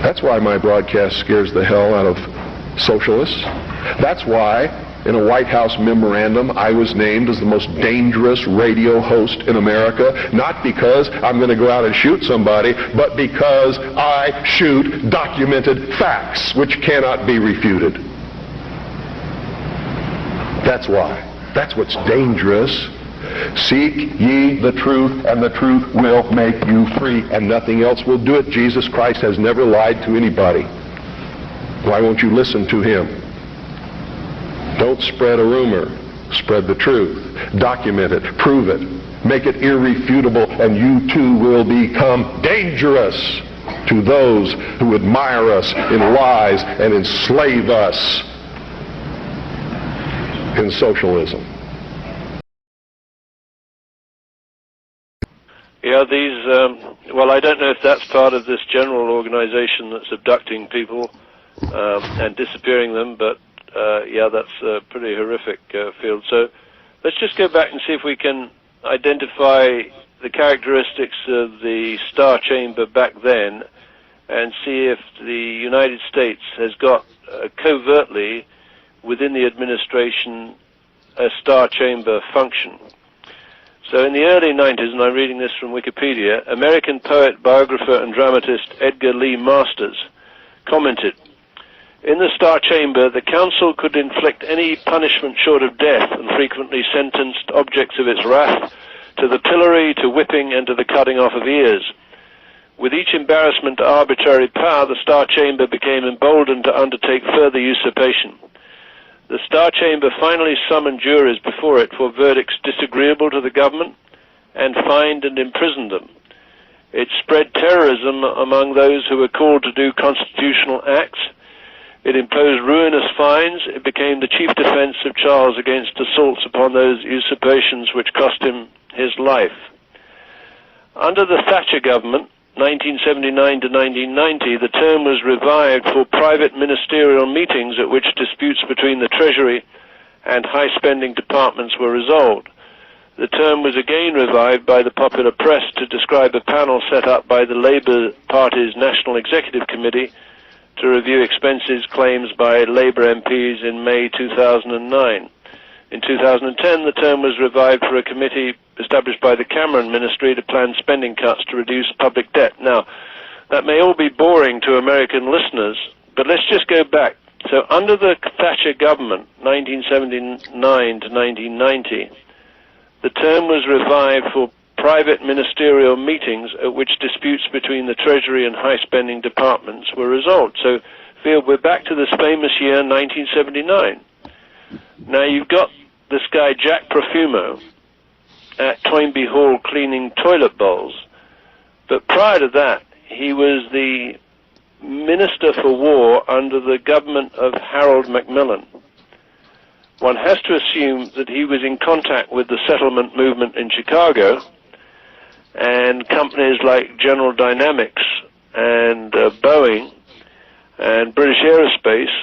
That's why my broadcast scares the hell out of socialists. That's why in a White House memorandum I was named as the most dangerous radio host in America, not because I'm going to go out and shoot somebody, but because I shoot documented facts which cannot be refuted. That's why. That's what's dangerous. Seek ye the truth, and the truth will make you free, and nothing else will do it. Jesus Christ has never lied to anybody. Why won't you listen to him? Don't spread a rumor. Spread the truth. Document it. Prove it. Make it irrefutable, and you too will become dangerous to those who admire us in lies and enslave us in socialism. Yeah, well, I don't know if that's part of this general organization that's abducting people and disappearing them, but yeah, that's a pretty horrific field. So let's just go back and see if we can identify the characteristics of the star chamber back then and see if the United States has got covertly within the administration a star chamber function. So in the early 90s, and I'm reading this from Wikipedia, American poet, biographer, and dramatist Edgar Lee Masters commented, "In the Star Chamber, the council could inflict any punishment short of death and frequently sentenced objects of its wrath to the pillory, to whipping, and to the cutting off of ears. With each embarrassment to arbitrary power, the Star Chamber became emboldened to undertake further usurpation. The Star Chamber finally summoned jurors before it for verdicts disagreeable to the government and fined and imprisoned them. It spread terrorism among those who were called to do constitutional acts. It imposed ruinous fines. It became the chief defense of Charles against assaults upon those usurpations which cost him his life." Under the Thatcher government, 1979 to 1990, the term was revived for private ministerial meetings at which disputes between the Treasury and high-spending departments were resolved. The term was again revived by the popular press to describe a panel set up by the Labour Party's National Executive Committee to review expenses claims by Labour MPs in May 2009. In 2010, the term was revived for a committee established by the Cameron Ministry to plan spending cuts to reduce public debt. Now, that may all be boring to American listeners, but let's just go back. So under the Thatcher government, 1979 to 1990, the term was revived for private ministerial meetings at which disputes between the Treasury and high-spending departments were resolved. So, Field, we're back to this famous year, 1979. Now, you've got this guy, Jack Profumo, at Toynbee Hall cleaning toilet bowls. But prior to that, he was the Minister for War under the government of Harold Macmillan. One has to assume that he was in contact with the settlement movement in Chicago and companies like General Dynamics and Boeing and British Aerospace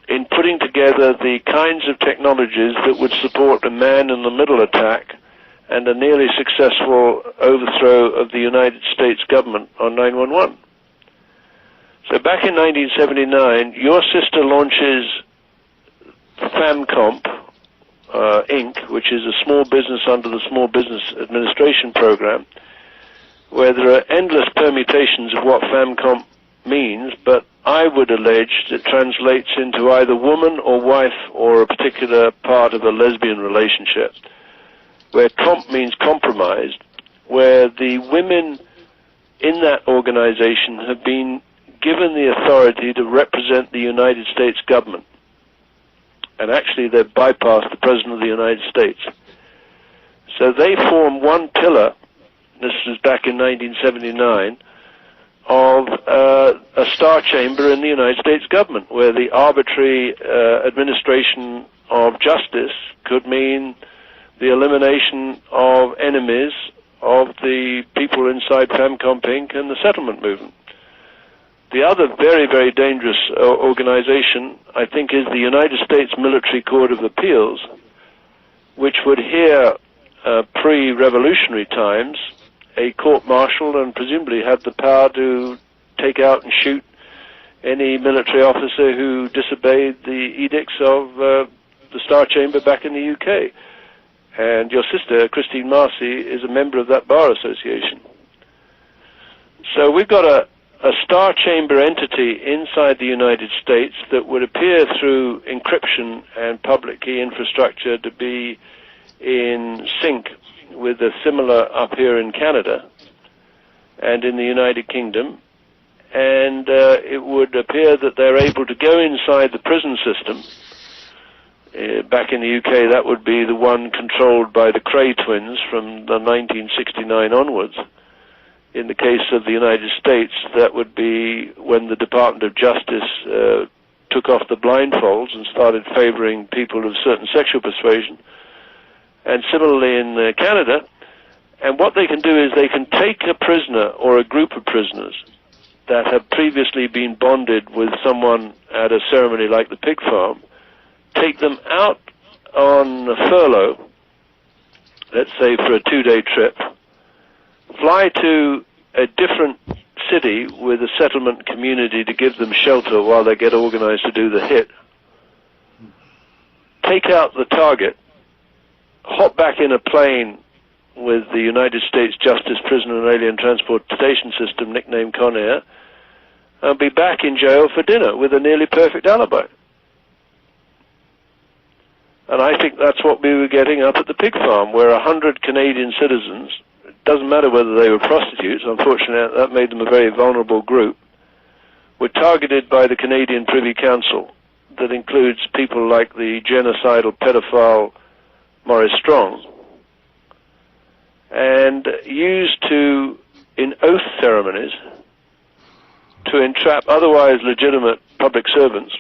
in putting together the kinds of technologies that would support a man-in-the-middle attack and a nearly successful overthrow of the United States government on 9/11. So back in 1979, your sister launches FAMCOMP, Inc., which is a small business under the Small Business Administration Program, where there are endless permutations of what FAMCOMP means, but I would allege it translates into either woman or wife or a particular part of a lesbian relationship, where comp means compromised, where the women in that organization have been given the authority to represent the United States government. And actually they've bypassed the President of the United States. So they form one pillar, this was back in 1979, of a star chamber in the United States government, where the arbitrary administration of justice could mean the elimination of enemies of the people inside FAMCOMP Inc. and the settlement movement. The other very, very dangerous organization, I think, is the United States Military Court of Appeals, which would hear pre-revolutionary times a court-martial and presumably had the power to take out and shoot any military officer who disobeyed the edicts of the Star Chamber back in the UK. And your sister, Kristine Marcy, is a member of that bar association. So we've got a Star Chamber entity inside the United States that would appear through encryption and public key infrastructure to be in sync with a similar up here in Canada and in the United Kingdom. And it would appear that they're able to go inside the prison system. Back in the UK, that would be the one controlled by the Cray twins from the 1969 onwards. In the case of the United States, that would be when the Department of Justice took off the blindfolds and started favoring people of certain sexual persuasion. And similarly in Canada, and what they can do is they can take a prisoner or a group of prisoners that have previously been bonded with someone at a ceremony like the pig farm, take them out on a furlough, let's say for a 2-day trip, fly to a different city with a settlement community to give them shelter while they get organized to do the hit, take out the target, hop back in a plane with the United States Justice Prisoner and Alien Transportation System, nicknamed Conair, and be back in jail for dinner with a nearly perfect alibi. And I think that's what we were getting up at the pig farm, where 100 Canadian citizens, it doesn't matter whether they were prostitutes, unfortunately that made them a very vulnerable group, were targeted by the Canadian Privy Council, that includes people like the genocidal pedophile Maurice Strong, and used to, in oath ceremonies, to entrap otherwise legitimate public servants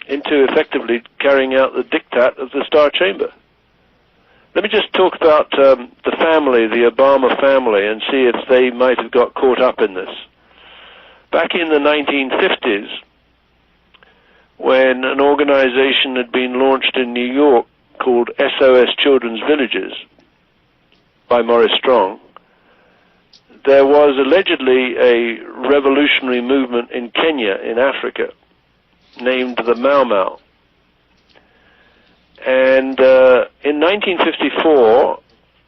into effectively carrying out the diktat of the Star Chamber. Let me just talk about the family, the Obama family, and see if they might have got caught up in this. Back in the 1950s, when an organization had been launched in New York called SOS Children's Villages by Maurice Strong, there was allegedly a revolutionary movement in Kenya, in Africa, named the Mau Mau. And in 1954,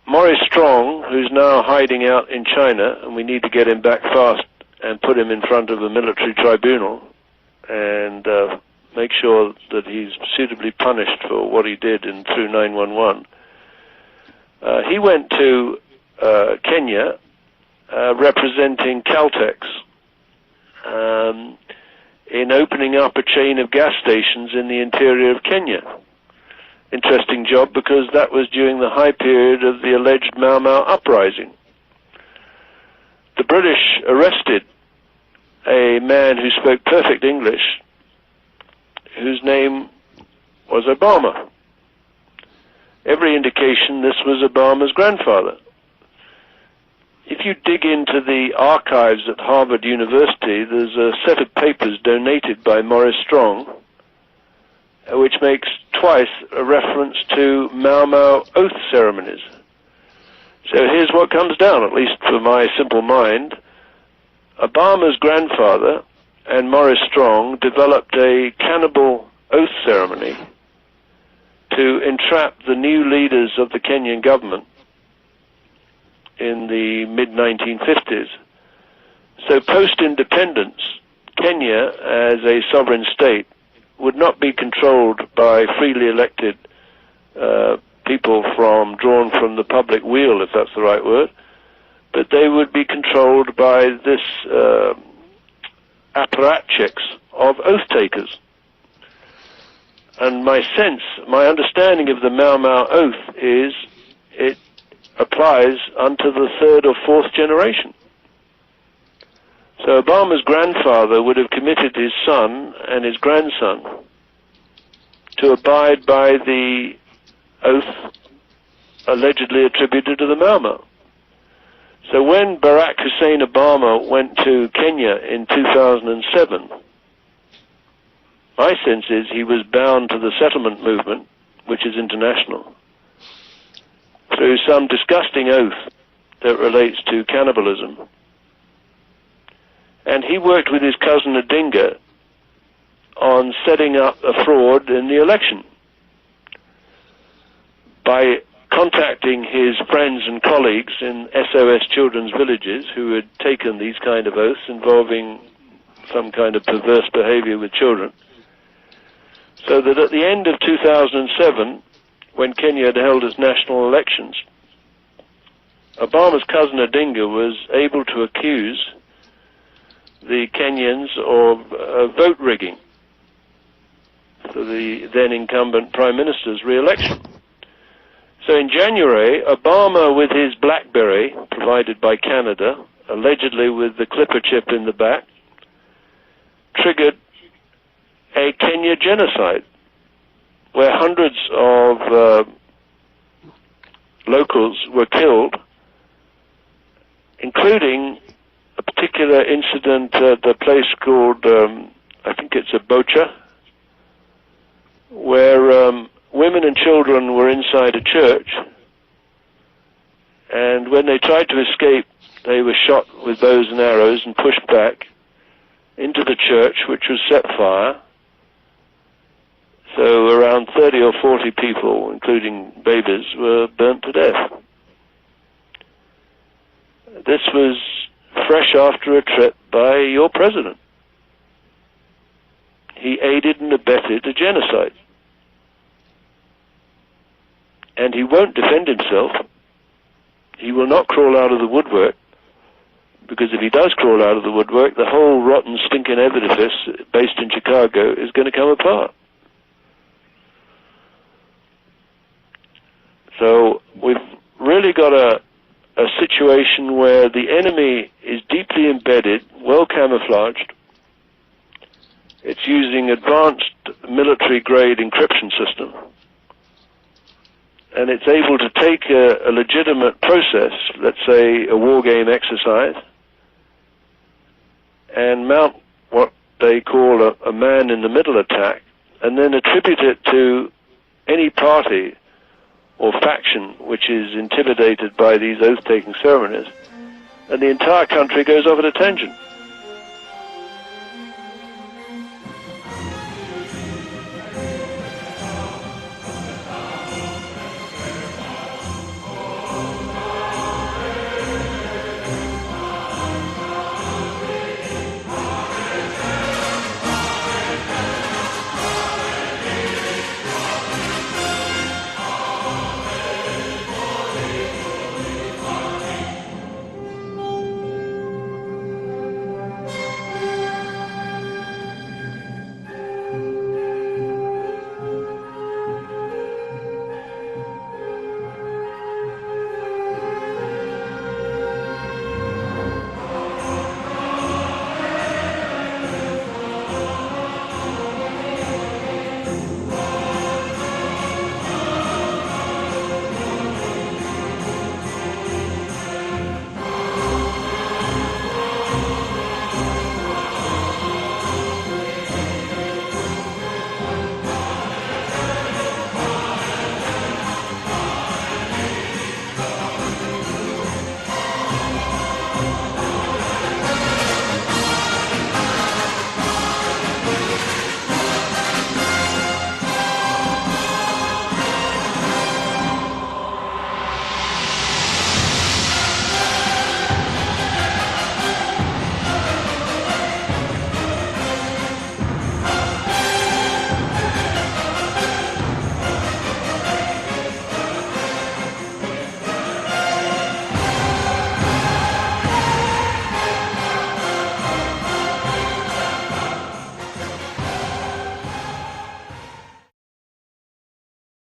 Maurice Strong, who's now hiding out in China, and we need to get him back fast and put him in front of a military tribunal and make sure that he's suitably punished for what he did through 911. He went to Kenya representing Caltex in opening up a chain of gas stations in the interior of Kenya. Interesting job, because that was during the high period of the alleged Mau Mau uprising. The British arrested a man who spoke perfect English, whose name was Obama. Every indication this was Obama's grandfather. If you dig into the archives at Harvard University, there's a set of papers donated by Maurice Strong, which makes twice a reference to Mau Mau oath ceremonies. So here's what comes down, at least for my simple mind. Obama's grandfather and Maurice Strong developed a cannibal oath ceremony to entrap the new leaders of the Kenyan government in the mid-1950s. So post-independence, Kenya, as a sovereign state, would not be controlled by freely elected people drawn from the public wheel, if that's the right word, but they would be controlled by this apparatchiks of oath-takers. And my understanding of the Mau Mau oath is it applies unto the 3rd or 4th generation. So Obama's grandfather would have committed his son and his grandson to abide by the oath allegedly attributed to the Mau Mau. So when Barack Hussein Obama went to Kenya in 2007, my sense is he was bound to the settlement movement, which is international, through some disgusting oath that relates to cannibalism. And he worked with his cousin Odinga on setting up a fraud in the election by contacting his friends and colleagues in SOS children's villages who had taken these kind of oaths involving some kind of perverse behavior with children. So that at the end of 2007, when Kenya had held its national elections, Obama's cousin Odinga was able to accuse the Kenyans of vote rigging for the then incumbent Prime Minister's re-election. So in January, Obama, with his BlackBerry, provided by Canada, allegedly with the clipper chip in the back, triggered a Kenya genocide, where hundreds of locals were killed, including a particular incident at a place called, I think it's a Bocha, where women and children were inside a church, and when they tried to escape, they were shot with bows and arrows and pushed back into the church, which was set fire. So around 30 or 40 people, including babies, were burnt to death. This was fresh after a trip by your president. He aided and abetted a genocide. And he won't defend himself. He will not crawl out of the woodwork, because if he does crawl out of the woodwork, the whole rotten, stinking edifice based in Chicago is going to come apart. So we've really got a situation where the enemy is deeply embedded, well camouflaged. It's using advanced military-grade encryption system. And it's able to take a legitimate process, let's say a war game exercise, and mount what they call a man-in-the-middle attack, and then attribute it to any party or faction which is intimidated by these oath-taking ceremonies, and the entire country goes off at a tangent.